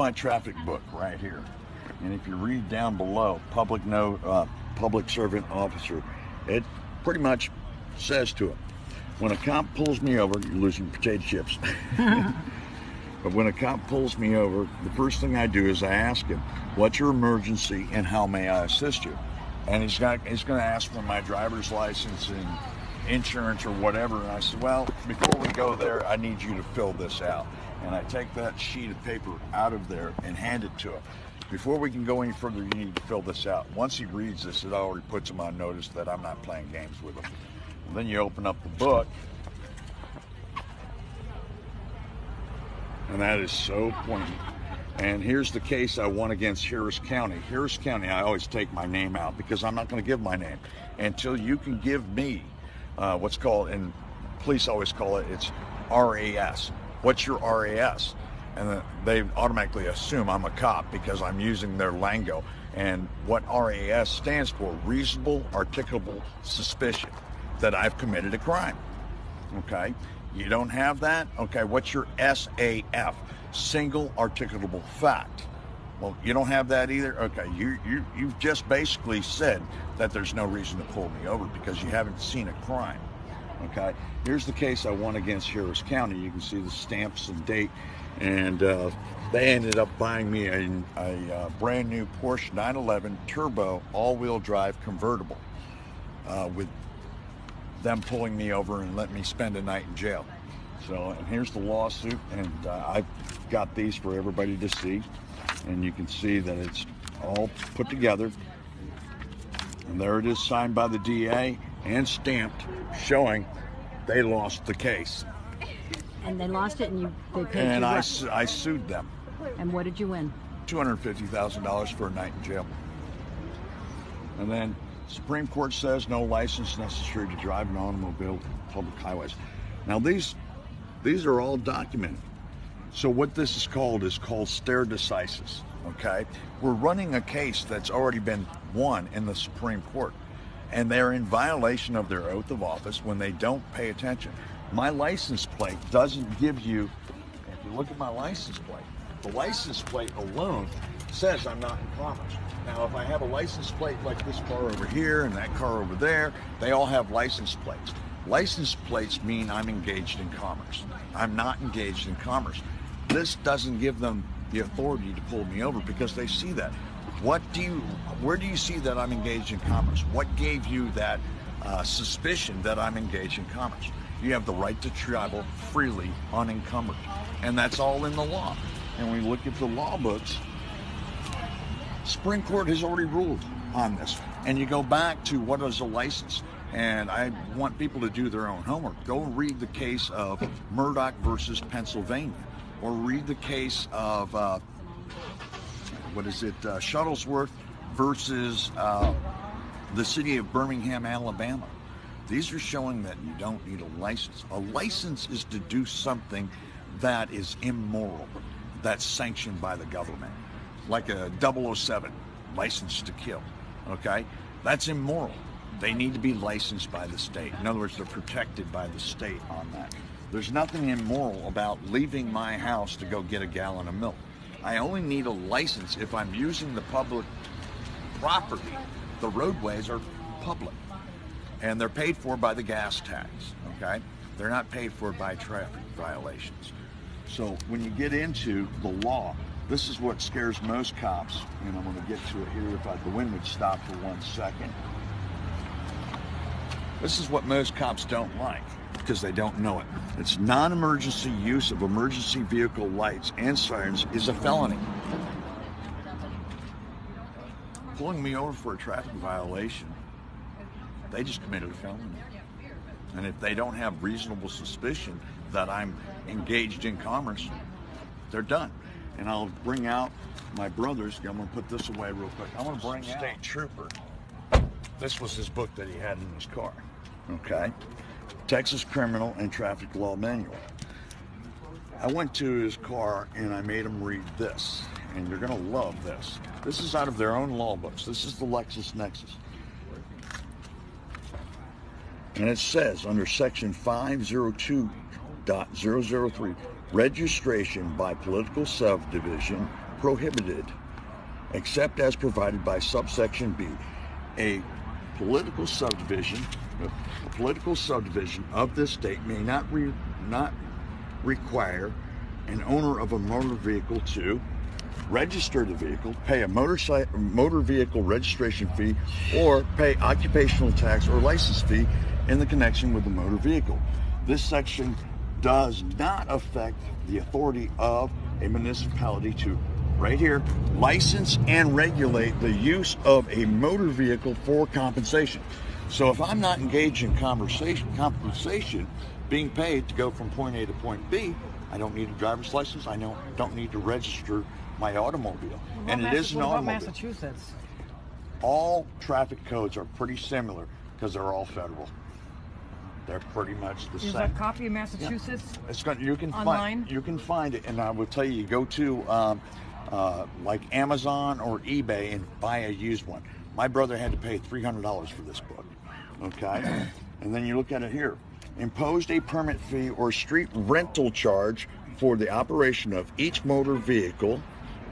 My traffic book right here, and if you read down below, public servant officer, it pretty much says to him, when a cop pulls me over, you're losing potato chips. But when a cop pulls me over, the first thing I do is I ask him, what's your emergency and how may I assist you? And he's going to ask for my driver's license and insurance or whatever. And I said, well, before we go there, I need you to fill this out. And I take that sheet of paper out of there and hand it to him. Before we can go any further, you need to fill this out. Once he reads this, it already puts him on notice that I'm not playing games with him. And then you open up the book, and that is so poignant. And here's the case I won against Harris County. Harris County, I always take my name out because I'm not going to give my name until you can give me what's called, and police always call it, it's RAS. What's your RAS? And they automatically assume I'm a cop because I'm using their lingo. And what RAS stands for, reasonable articulable suspicion that I've committed a crime. Okay, you don't have that? Okay, what's your SAF? Single articulable fact. Well, you don't have that either? Okay, you've just basically said that there's no reason to pull me over because you haven't seen a crime. Okay, here's the case I won against Harris County. You can see the stamps and date, and they ended up buying me a brand new Porsche 911 Turbo all-wheel drive convertible with them pulling me over and letting me spend a night in jail. So, and here's the lawsuit, and I've got these for everybody to see, and you can see that it's all put together, and there it is, signed by the DA and stamped, showing they lost the case. And they lost it, and they paid and you I what? sued them. And what did you win? $250,000 for a night in jail. And then Supreme Court says no license necessary to drive an automobile public highways. Now these are all documented. So what this is called stare decisis. Okay, we're running a case that's already been won in the Supreme Court, and they're in violation of their oath of office when they don't pay attention. My license plate doesn't give you, if you look at my license plate, the license plate alone says I'm not in commerce. Now, if I have a license plate like this car over here and that car over there, they all have license plates. License plates mean I'm engaged in commerce. I'm not engaged in commerce. This doesn't give them the authority to pull me over because they see that. Where do you see that I'm engaged in commerce? What gave you that suspicion that I'm engaged in commerce? You have the right to travel freely unencumbered, and that's all in the law. And when we look at the law books, Supreme Court has already ruled on this. And you go back to what is a license, and I want people to do their own homework. Go read the case of Murdoch versus Pennsylvania, or read the case of Shuttlesworth versus the city of Birmingham, Alabama. These are showing that you don't need a license. A license is to do something that is immoral, that's sanctioned by the government, like a 007 license to kill. Okay, that's immoral. They need to be licensed by the state. In other words, they're protected by the state on that. There's nothing immoral about leaving my house to go get a gallon of milk. I only need a license if I'm using the public property. The roadways are public, and they're paid for by the gas tax, okay? They're not paid for by traffic violations. So when you get into the law, this is what scares most cops, and I'm gonna get to it here if the wind would stop for 1 second. This is what most cops don't like, because they don't know it. It's non-emergency use of emergency vehicle lights and sirens is a felony. Pulling me over for a traffic violation, they just committed a felony. And if they don't have reasonable suspicion that I'm engaged in commerce, they're done. And I'll bring out my brother's, I'm gonna put this away real quick. I'm gonna bring out State Trooper. This was his book that he had in his car, okay? Texas Criminal and Traffic Law Manual. I went to his car and I made him read this, and you're gonna love this. This is out of their own law books. This is the LexisNexis. And it says under section 502.003, registration by political subdivision prohibited, except as provided by subsection B. A political subdivision of this state may not require an owner of a motor vehicle to register the vehicle, pay a motor vehicle registration fee, or pay occupational tax or license fee in the connection with the motor vehicle. This section does not affect the authority of a municipality to, right here, license and regulate the use of a motor vehicle for compensation. So if I'm not engaged in compensation, being paid to go from point A to point B, I don't need a driver's license. I don't need to register my automobile. And it is an automobile. What about Massachusetts? All traffic codes are pretty similar because they're all federal. They're pretty much the same. Is that a copy of Massachusetts? Yeah. It's going. You can online. You can find it, and I will tell you. You go to like Amazon or eBay and buy a used one. My brother had to pay $300 for this book. Okay, and then you look at it here. Imposed a permit fee or street rental charge for the operation of each motor vehicle,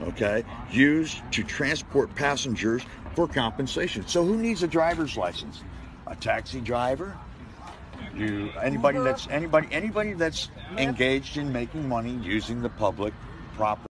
okay, used to transport passengers for compensation. So who needs a driver's license? A taxi driver? Anybody that's engaged in making money using the public property.